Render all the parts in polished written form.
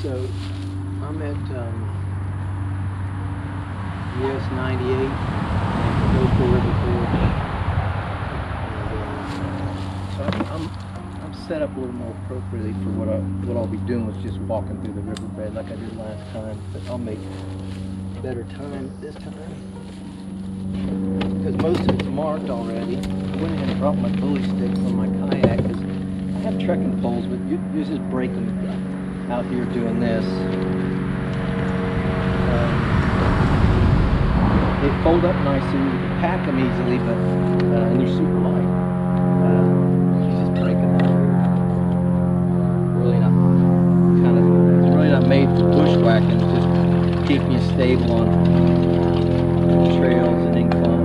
So I'm at US 98 and the Hillsborough River Gorge. So I'm set up a little more appropriately for what I'll be doing was just walking through the riverbed like I did last time. But I'll make better time this time because most of it's marked already. I went ahead and dropped my pulley stick from my kayak because I have trekking poles, but you're just breaking out here doing this. They fold up nicely, you can pack them easily, but and they're super light. You just break them out. It's really not made for bushwhacking, it's just keeping you stable on trails and inclines.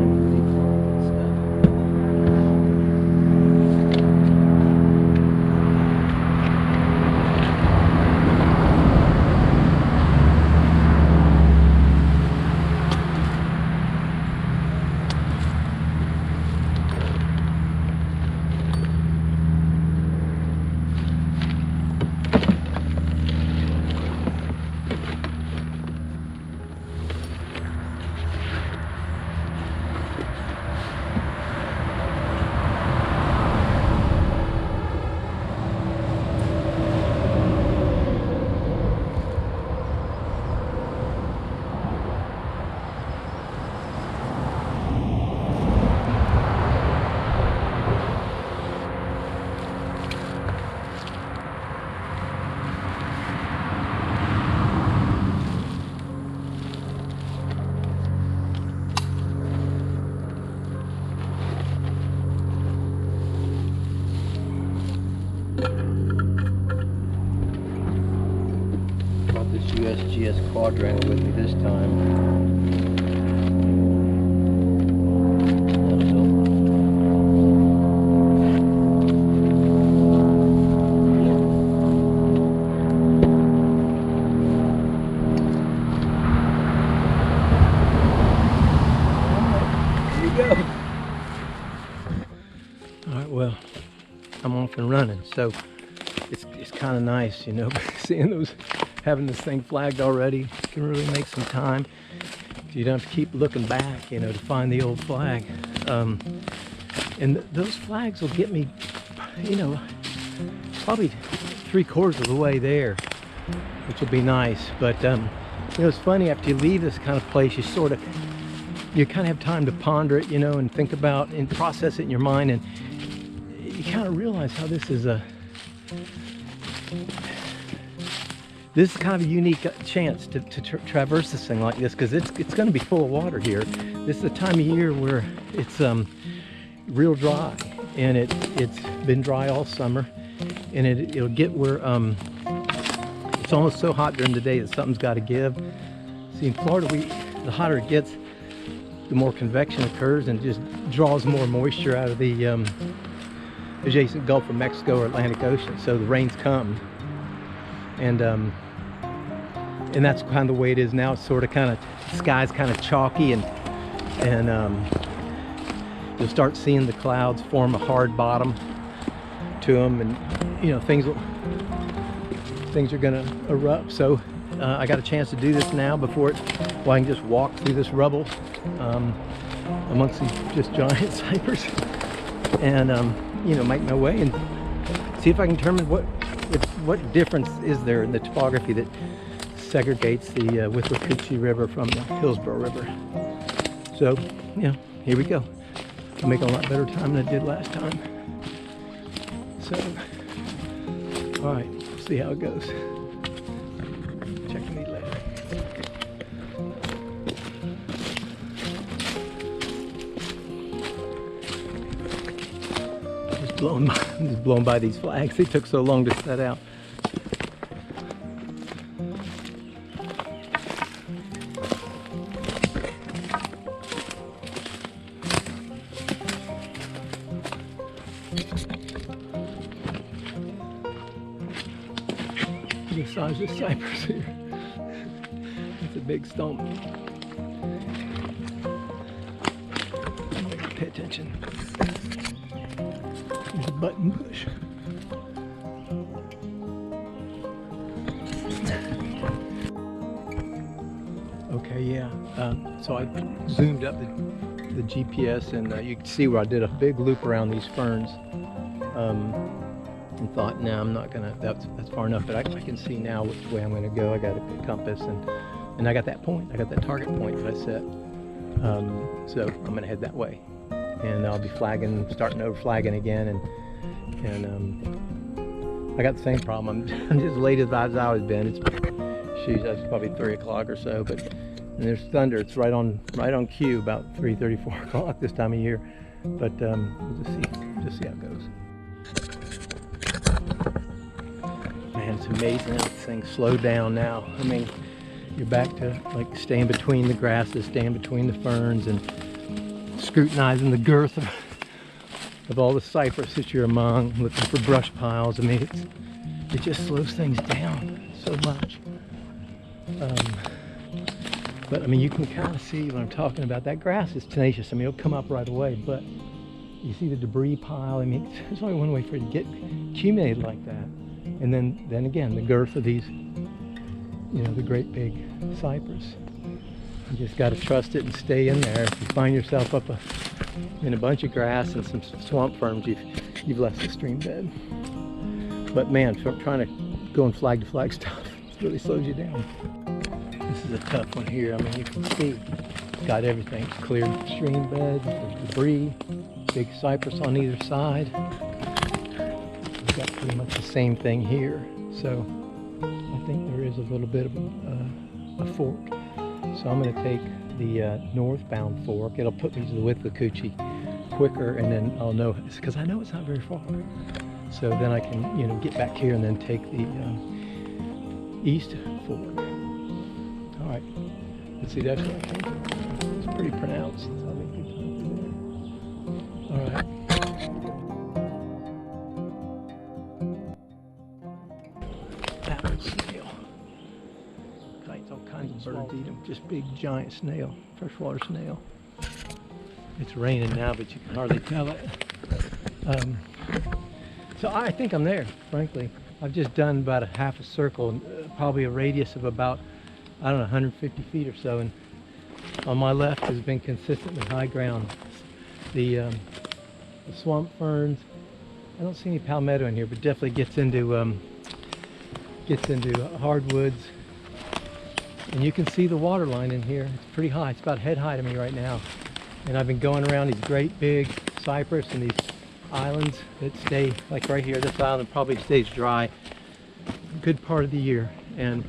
USGS quadrangle with me this time. Here we go. Alright, well, I'm off and running, so it's kind of nice, you know, seeing those, having this thing flagged already can really make some time. You don't have to keep looking back, you know, to find the old flag. And those flags will get me, you know, probably 3/4 of the way there, which will be nice. But you know, it's funny, after you leave this kind of place, you kind of have time to ponder it, you know, and think about and process it in your mind, and you kind of realize how this is kind of a unique chance to traverse this thing like this, because it's going to be full of water here. This is the time of year where it's real dry, and it's been dry all summer, and it'll get where it's almost so hot during the day that something's got to give. See, in Florida, the hotter it gets, the more convection occurs and just draws more moisture out of the adjacent Gulf of Mexico or Atlantic Ocean. So the rains come, and that's kind of the way it is now. It's sort of the sky's kind of chalky, and you'll start seeing the clouds form a hard bottom to them, and you know, things are gonna erupt. So I got a chance to do this now before I can just walk through this rubble amongst these just giant cypress, and you know, make my way and see if I can determine what difference is there in the topography that segregates the Withlacoochee River from the Hillsborough River. So, you know, here we go. I'll make a lot better time than I did last time. So, all right, we'll see how it goes. Check me later. Just blown by these flags. They took so long to set out. The size of cypress here. It's a big stump. Pay attention. There's a button bush. Okay, yeah. So I zoomed up the GPS, and you can see where I did a big loop around these ferns, and thought, no, I'm not gonna. That's far enough. But I can see now which way I'm gonna go. I got a compass, and I got that point. I got that target point that I set. So I'm gonna head that way, and I'll be flagging, starting over flagging again, and I got the same problem. I'm just late as I've always been. It's that's probably 3 o'clock or so, but and there's thunder. It's right on cue, about 3:30, 4 o'clock this time of year. But we'll just see how it goes. Man, it's amazing how this thing slowed down now. I mean, you're back to like staying between the grasses, staying between the ferns, and scrutinizing the girth of all the cypress that you're among, looking for brush piles. I mean, it just slows things down so much. But I mean, you can kind of see what I'm talking about. That grass is tenacious. I mean, it'll come up right away, but you see the debris pile. I mean, there's only one way for it to get accumulated like that. And then again, the girth of these, you know, the great big cypress. You just got to trust it and stay in there. If you find yourself up in a bunch of grass and some swamp ferns, you've left the stream bed. But man, trying to go in flag to flag stuff, it really slows you down. This is a tough one here. I mean, you can see it's got everything. It's cleared stream bed, there's debris, big cypress on either side. We've got pretty much the same thing here. So I think there is a little bit of a fork. So I'm going to take the northbound fork. It'll put me to the Withlacoochee quicker, and then I'll know, because I know it's not very far. So then I can, you know, get back here and then take the east fork. All right, let's see, that's where I came from. It's pretty pronounced. So I'll make good time through there. All right. That one's snail. All kinds of birds eat them. Just big giant snail, freshwater snail. It's raining now, but you can hardly tell it. So I think I'm there, frankly. I've just done about a half a circle, probably a radius of about, I don't know, 150 feet or so. And on my left has been consistently high ground. The swamp ferns. I don't see any palmetto in here, but definitely gets into hardwoods. And you can see the water line in here. It's pretty high. It's about head high to me right now. And I've been going around these great big cypress and these islands that stay, like right here, this island probably stays dry a good part of the year, and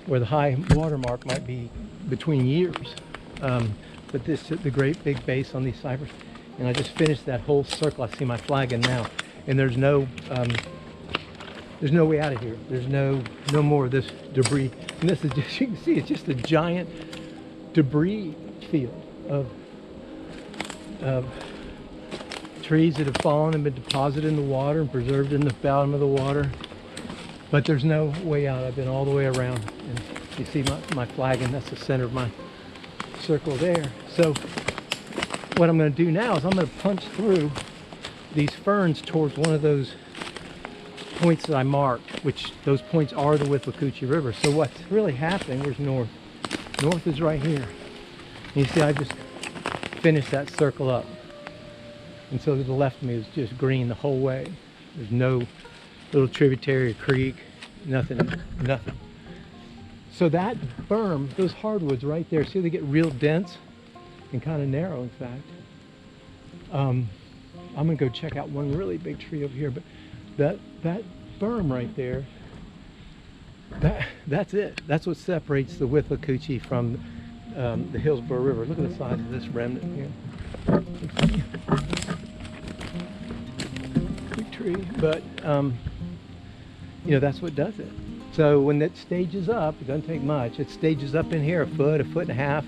where the high water mark might be between years. But the great big base on these cypress, and I just finished that whole circle. I see my flagging now, and there's no way out of here. There's no more of this debris. And this is just, you can see, it's just a giant debris field of trees that have fallen and been deposited in the water and preserved in the bottom of the water. But there's no way out. I've been all the way around. And you see my flagging, that's the center of my circle there. So what I'm going to do now is I'm going to punch through these ferns towards one of those points that I marked, which those points are the Withlacoochee River. So what's really happening, where's north? North is right here. And you see I just finished that circle up. And so to the left of me is just green the whole way. There's no little tributary or creek, nothing. So that berm, those hardwoods right there, see they get real dense and kind of narrow, in fact. I'm gonna go check out one really big tree over here, but that berm right there, that's it. That's what separates the Withlacoochee from the Hillsborough River. Look at the size of this remnant here. Big tree, but you know, that's what does it. So when it stages up, it doesn't take much. It stages up in here a foot and a half.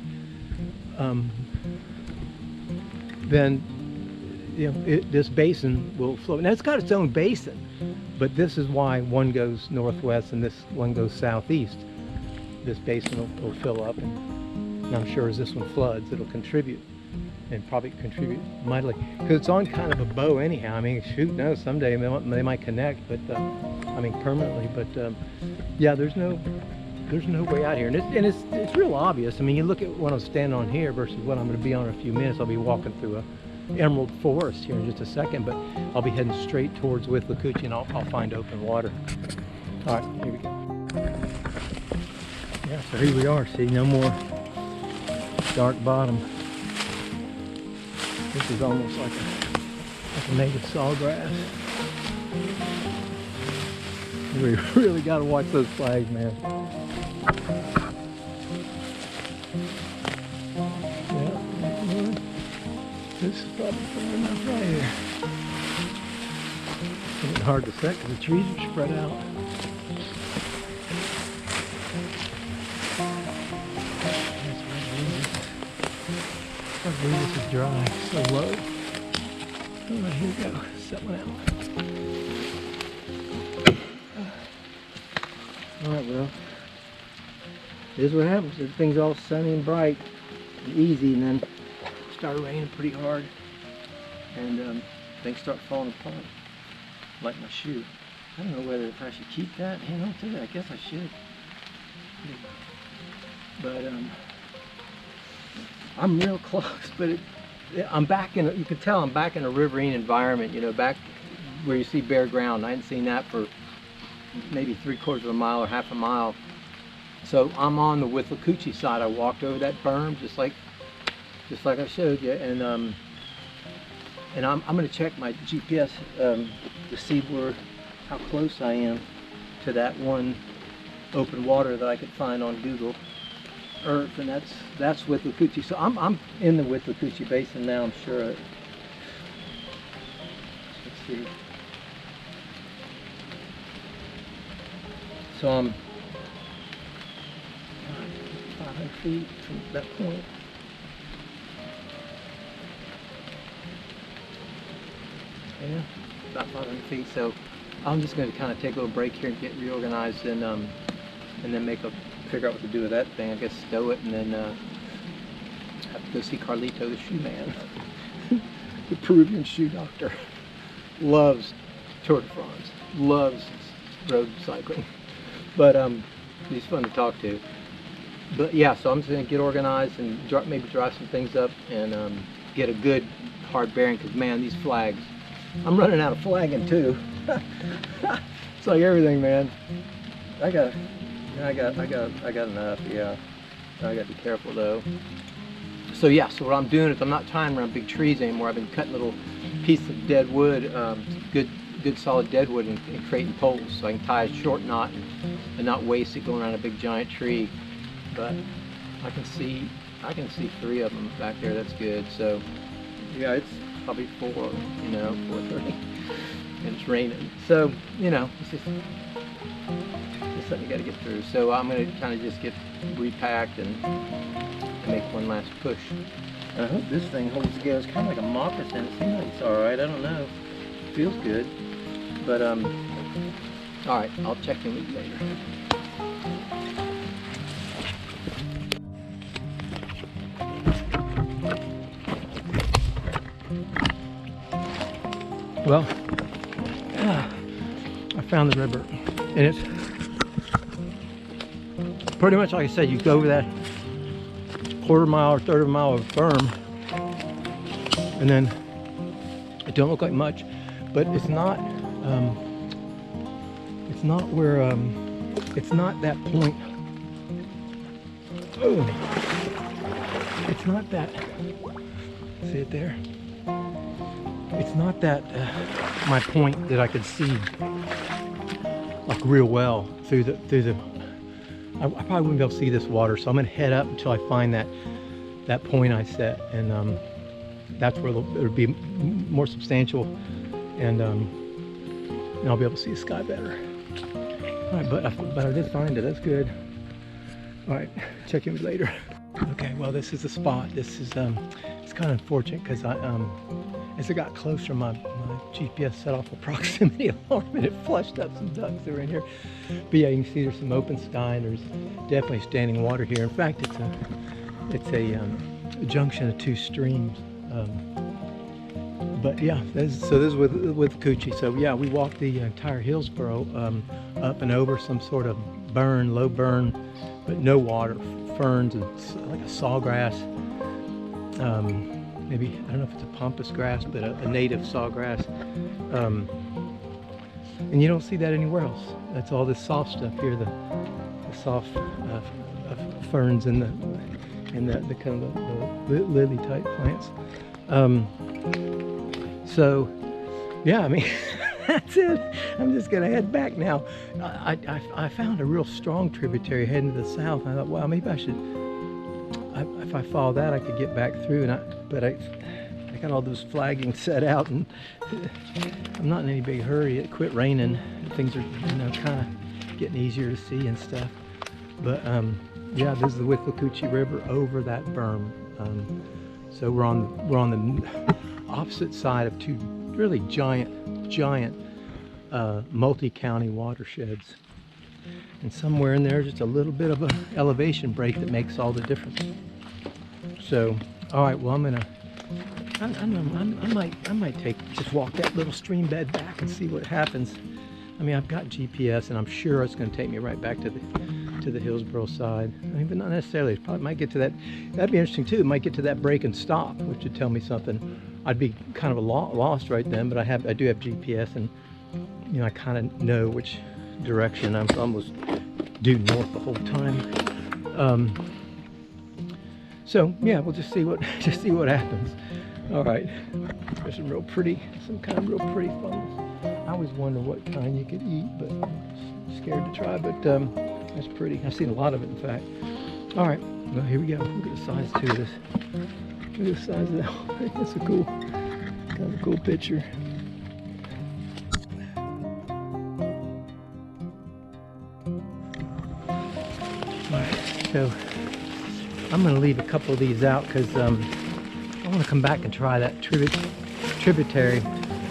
Then you know, this basin will flow. Now it's got its own basin, but this is why one goes northwest and this one goes southeast. This basin will fill up, and I'm sure as this one floods, it'll contribute, and probably contribute mightily, because it's on kind of a bow anyhow. I mean, shoot knows, someday they might connect, but I mean permanently. But yeah, there's no there's no way out here, and it's real obvious. I mean, you look at what I'm standing on here versus what I'm going to be on in a few minutes. I'll be walking through a emerald forest here in just a second, but I'll be heading straight towards Withlacoochee, and I'll find open water. All right, here we go. Yeah, so here we are. See, no more dark bottom. This is almost like a native sawgrass. We really got to watch those flags, man. Yeah, this is probably fair enough right here. It's hard to set because the trees are spread out. I believe this is dry, so low. Alright, here we go. Set one out. Alright, well, this is what happens. Everything's all sunny and bright and easy, and then it started raining pretty hard, and things start falling apart, like my shoe. I don't know whether if I should keep that. Hang on to it. I guess I should. But I'm real close, but I'm back in, you can tell I'm back in a riverine environment, you know, back where you see bare ground. I hadn't seen that for maybe 3/4 of a mile or half a mile. So I'm on the Withlacoochee side. I walked over that berm just like I showed you, and I'm going to check my GPS to see how close I am to that one open water that I could find on Google Earth, and that's Withlacoochee. So I'm in the Withlacoochee Basin now, I'm sure. Let's see. So I'm 500 feet from that point. Yeah, about 500 feet. So I'm just going to kind of take a little break here and get reorganized, and then figure out what to do with that thing. I guess stow it, and then have to go see Carlito, the shoe man, the Peruvian shoe doctor. Loves Tour de France, loves road cycling, but he's fun to talk to. But yeah, so I'm just going to get organized and maybe drive some things up and get a good hard bearing, because man, these flags, I'm running out of flagging too. It's like everything, man. I got enough. Yeah, I got to be careful though. So yeah, so what I'm doing is I'm not tying around big trees anymore. I've been cutting little pieces of dead wood, good solid dead wood, and creating poles, so I can tie a short knot and not waste it going around a big giant tree. But I can see 3 of them back there. That's good. So yeah, it's probably 4:30, and it's raining. So you know, it's just something you got to get through. So I'm going to kind of just get repacked and make one last push. And I hope this thing holds together. It's kind of like a moccasin. It seems like it's all right. I don't know. It feels good. But all right. I'll check in with you later. Well, I found the river, and it's pretty much like I said. You go over that 1/4 mile or 1/3 of a mile of berm, and then it don't look like much, but it's not where it's not that point. Oh, it's not that. See it there? It's not that my point that I could see like real well through the. I probably wouldn't be able to see this water, so I'm gonna head up until I find that point I set, and that's where it'll be more substantial, and I'll be able to see the sky better. All right, but I did find it. That's good. All right, check in later. Okay, well, this is the spot. This is it's kind of unfortunate because as I got closer, my GPS set off a proximity alarm, and it flushed up some ducks that were in here. But yeah, you can see there's some open sky, and there's definitely standing water here. In fact, it's a junction of 2 streams. But yeah, this is with Coochie. So yeah, we walked the entire Hillsborough up and over some sort of burn, low burn, but no water, ferns and like a sawgrass. Maybe, I don't know if it's a pampas grass, but a native sawgrass. And you don't see that anywhere else. That's all this soft stuff here, the soft ferns and the kind of the lily type plants. So yeah, I mean, that's it. I'm just gonna head back now. I found a real strong tributary heading to the south. I thought, well, maybe I should, if I follow that, I could get back through. But I got all those flagging set out, and I'm not in any big hurry. It quit raining. Things are, you know, kind of getting easier to see and stuff. But yeah, this is the Withlacoochee River over that berm. So we're on the opposite side of two really giant multi-county watersheds. And somewhere in there, just a little bit of an elevation break that makes all the difference. So, all right, well, I might just walk that little stream bed back and see what happens. I mean, I've got GPS, and I'm sure it's going to take me right back to the Hillsborough side. I mean, but not necessarily. It probably might get to that. That'd be interesting too. It might get to that break and stop, which would tell me something. I'd be kind of lost right then, but I do have GPS, and you know, I kind of know which direction. I'm almost due north the whole time. So yeah, we'll just see what happens. All right, there's some kind of real pretty fungus. I always wonder what kind you could eat, but I'm scared to try. But that's pretty. I've seen a lot of it, in fact. All right, well, here we go. Look at the size too of this. Look at the size of that. That's a kind of a cool picture. All right, so I'm going to leave a couple of these out because I want to come back and try that tributary.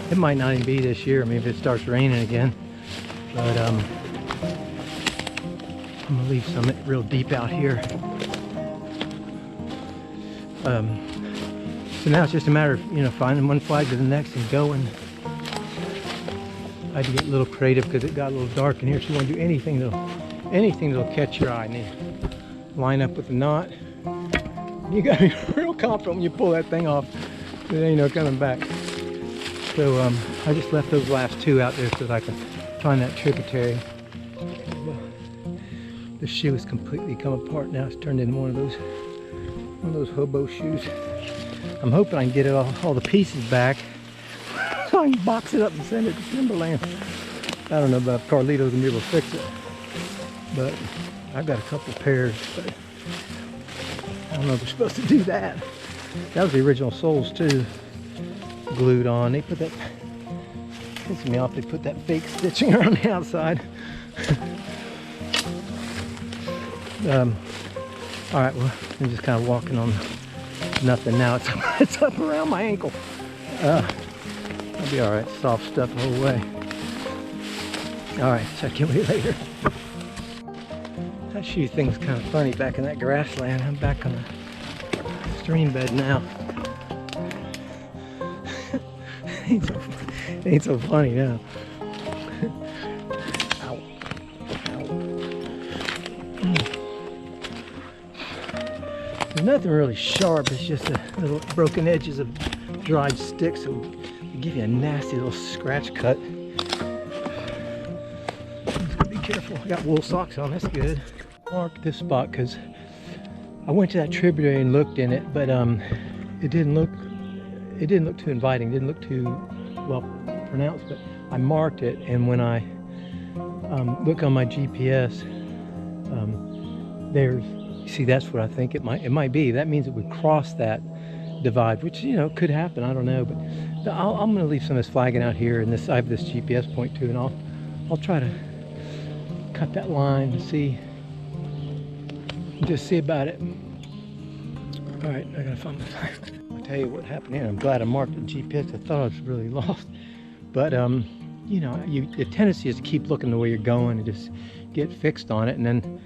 It might not even be this year. I mean, if it starts raining again. But I'm going to leave some real deep out here. So now it's just a matter of, you know, finding one flag to the next and going. I had to get a little creative because it got a little dark in here. So you want to do anything that'll catch your eye. And then line up with the knot. You got to be real confident when you pull that thing off. There ain't no coming back. So I just left those last two out there so that I can find that tributary. The shoe has completely come apart now. It's turned into one of those hobo shoes. I'm hoping I can get it all the pieces back so I can box it up and send it to Timberland. I don't know about if Carlito's gonna be able to fix it, but I've got a couple pairs, but I don't know if they're supposed to do that. That was the original soles too, glued on. They put that, pisses me off, they put that fake stitching around the outside. All right, well, I'm just kind of walking on nothing now. It's up around my ankle. I'll be all right. Soft stuff the whole way. All right, check in with you later. That shoe thing's kind of funny back in that grassland. I'm back on the stream bed now. It ain't so funny now. Ow. There's nothing really sharp. It's just the little broken edges of dried sticks that will give you a nasty little scratch cut. Just gotta be careful. I got wool socks on. That's good. Mark this spot because I went to that tributary and looked in it, but it didn't look too inviting. It didn't look too well pronounced. But I marked it, and when I look on my GPS, there's. See, that's what I think it might be. That means it would cross that divide, which, you know, could happen. I don't know, but I'm going to leave some of this flagging out here, and I have this GPS point too, and I'll try to cut that line and see, just see about it. All right, I gotta find my time. I'll tell you what happened here. I'm glad I marked the GPS. I thought I was really lost, but you know, the tendency is to keep looking the way you're going and just get fixed on it, and then.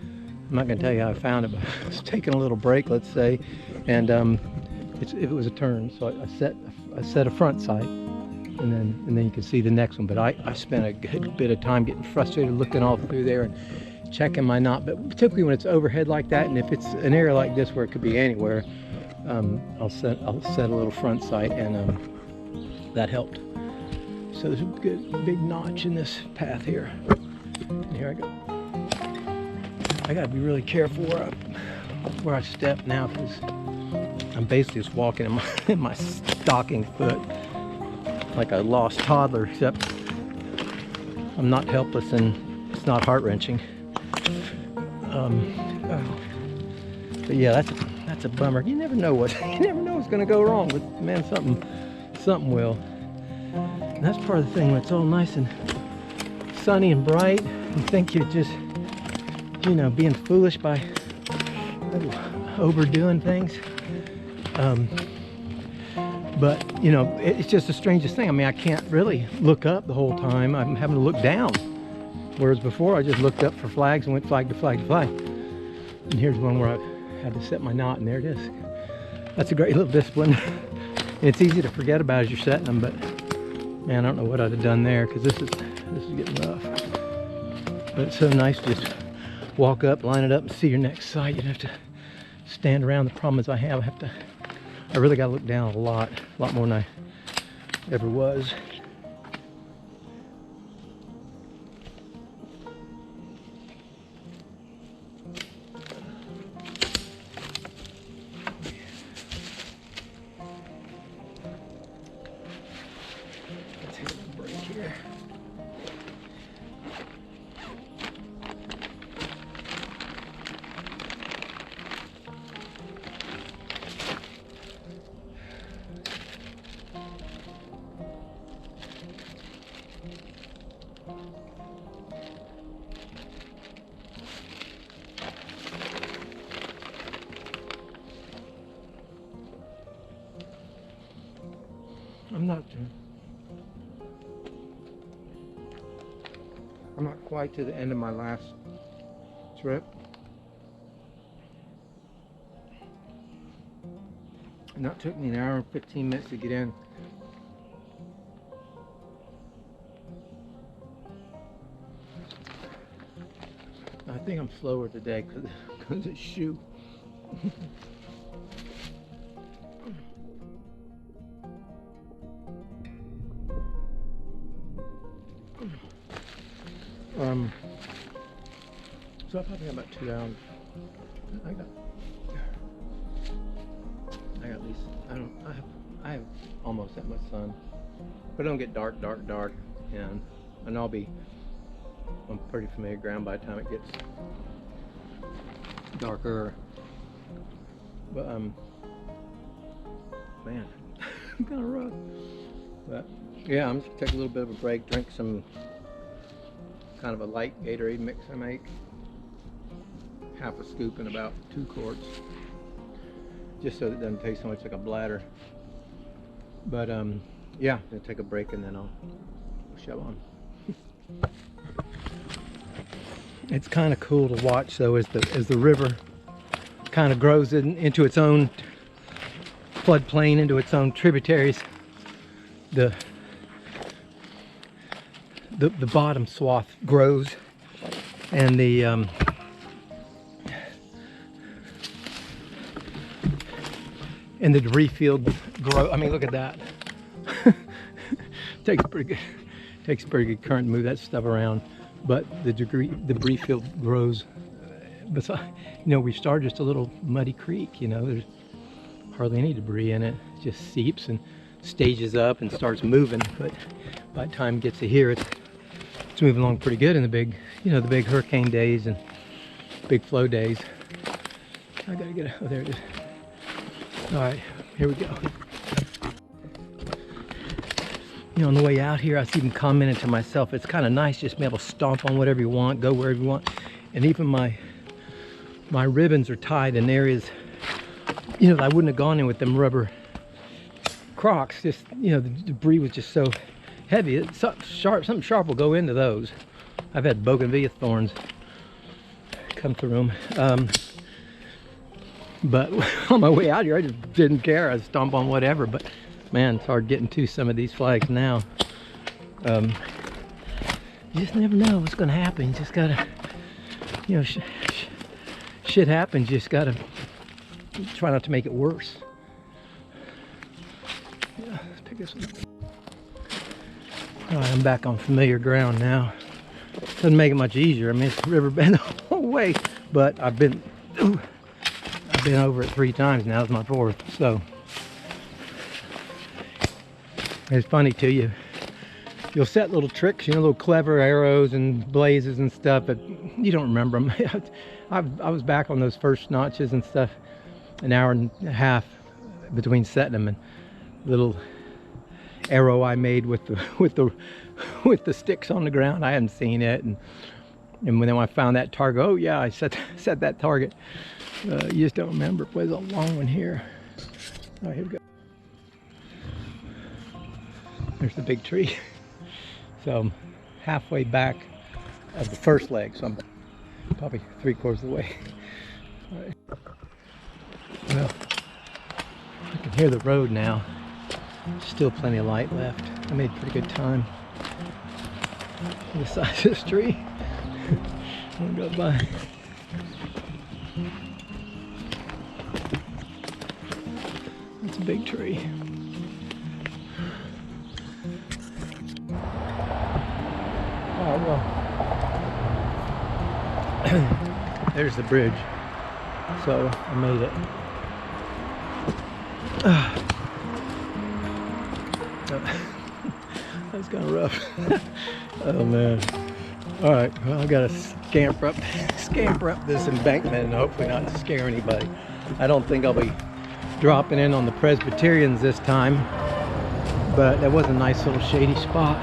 I'm not going to tell you how I found it, but I was taking a little break, let's say, and it was a turn, so I set a front sight, and then you can see the next one. But I spent a good bit of time getting frustrated, looking all through there, and checking my knot. But typically when it's overhead like that, and if it's an area like this where it could be anywhere, I'll set a little front sight, and that helped. So there's a good big notch in this path here. And here I go. I gotta be really careful where I step now, because I'm basically just walking in my stocking foot like a lost toddler, except I'm not helpless and it's not heart-wrenching. But yeah, that's a bummer. You never know what's gonna go wrong, but man, something will. And that's part of the thing when it's all nice and sunny and bright. You think you're just, being foolish by overdoing things. But it's just the strangest thing. I mean, I can't really look up the whole time. I'm having to look down. Whereas before I just looked up for flags and went flag to flag to flag. And here's one where I had to set my knot, and there it is. That's a great little discipline. And it's easy to forget about as you're setting them, but man, I don't know what I'd have done there, because this is getting rough. But it's so nice to just walk up, line it up, and see your next sight. You don't have to stand around. The problem is I really got to look down a lot more than I ever was. Let's hit a break here. I'm not quite to the end of my last trip. And that took me an hour and 15 minutes to get in. I think I'm slower today because it's shoe. So I probably got about 2 hours. I got at least, I have almost that much sun, but it don't get dark, and I'm pretty familiar ground by the time it gets darker. But man, kind of rough. But yeah, I'm just gonna take a little bit of a break, drink some kind of a light Gatorade mix I make. Half a scoop in about 2 quarts, just so that it doesn't taste so much like a bladder. But yeah, I'm gonna take a break and then I'll show on. It's kind of cool to watch though, as the river kind of grows into its own floodplain, into its own tributaries. The bottom swath grows, and the debris field grow. I mean, look at that. Takes pretty good current to move that stuff around, but the debris field grows. Besides, we started just a little muddy creek. There's hardly any debris in it. It just seeps and stages up and starts moving. But by the time it gets to here, it's moving along pretty good in the big, the big hurricane days and big flow days. I gotta get, oh, there it is. All right, here we go. On the way out here, I was even commenting to myself, it's kind of nice just to be able to stomp on whatever you want, go wherever you want. And even my ribbons are tied in areas, that I wouldn't have gone in with them rubber Crocs. Just, the debris was just so heavy. Something sharp will go into those. I've had bougainvillea thorns come through them. But on my way out here, I just didn't care. I stomp on whatever. But man, it's hard getting to some of these flags now. You just never know what's going to happen. You just gotta you know, shit happens. You just gotta try not to make it worse. Yeah, let's pick this one up. All right, I'm back on familiar ground now. Doesn't make it much easier. I mean, it's riverbed the whole way, but I've been over it 3 times now. It's my 4th, so it's funny too. You'll set little tricks, you know, little clever arrows and blazes and stuff, but you don't remember them. I was back on those first notches and stuff, an hour and a half between setting them, and little arrow I made with the sticks on the ground. I hadn't seen it, and when I found that target, oh yeah, I set that target. You just don't remember. There's a long one here. Oh, here we go. There's the big tree. So I'm halfway back of the first leg, so I'm probably 3/4 of the way. All right. Well, I can hear the road now. Still plenty of light left. I made pretty good time. The size of this tree. I'm gonna go by. That's a big tree. Oh well. There's the bridge. So I made it. That's kind of rough. Oh man. All right, well, I gotta scamper up this embankment and hopefully not scare anybody. I don't think I'll be dropping in on the Presbyterians this time, but that was a nice little shady spot.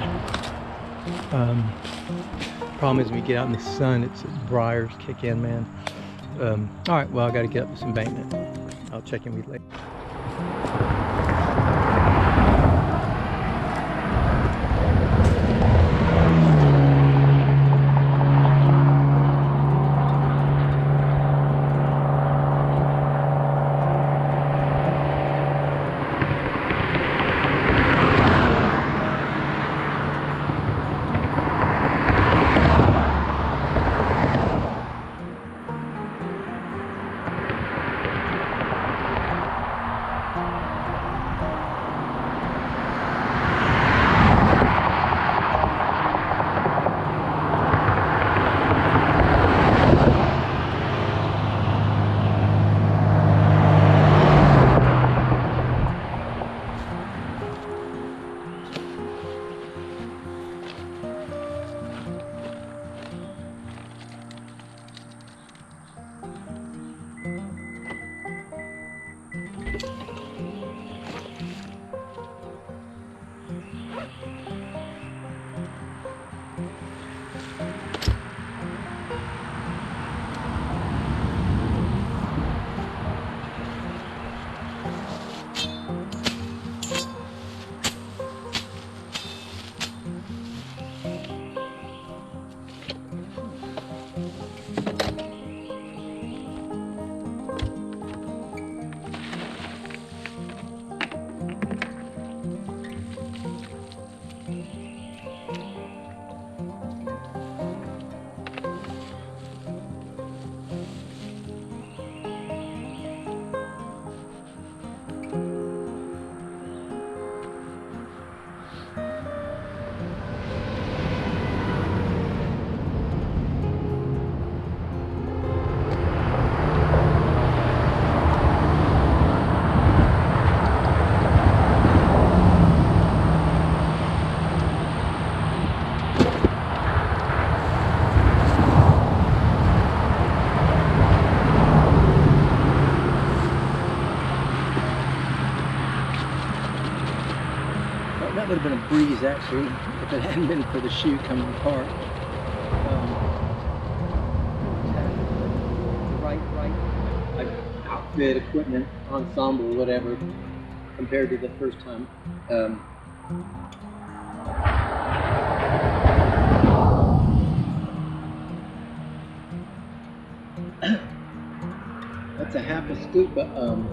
Problem is when you get out in the sun, it's briars kick in, man. All right, well, I gotta get up this embankment. I'll check in with you later. That would have been a breeze actually if it hadn't been for the chute coming apart. Outfit, equipment, ensemble, whatever, compared to the first time. That's a half a scoop, but 14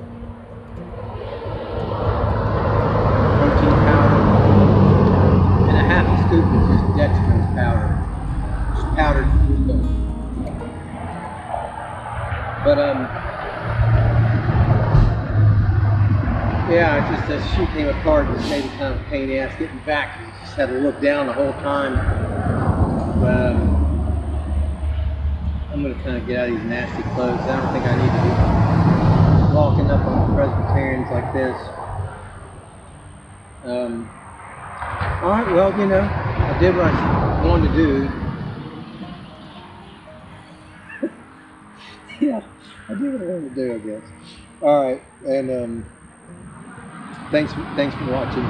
powder, and a half a scoop is just dextrose powder, just powdered glucose. But yeah, it's just that shoe came apart. Just made it kind of a pain in the ass getting back. Just had to look down the whole time. But I'm gonna kind of get out of these nasty clothes. I don't think I need to be walking up on Presbyterians like this. All right, well, you know, I did what I wanted to do. Yeah, I did what I wanted to do, I guess. All right, and thanks for watching.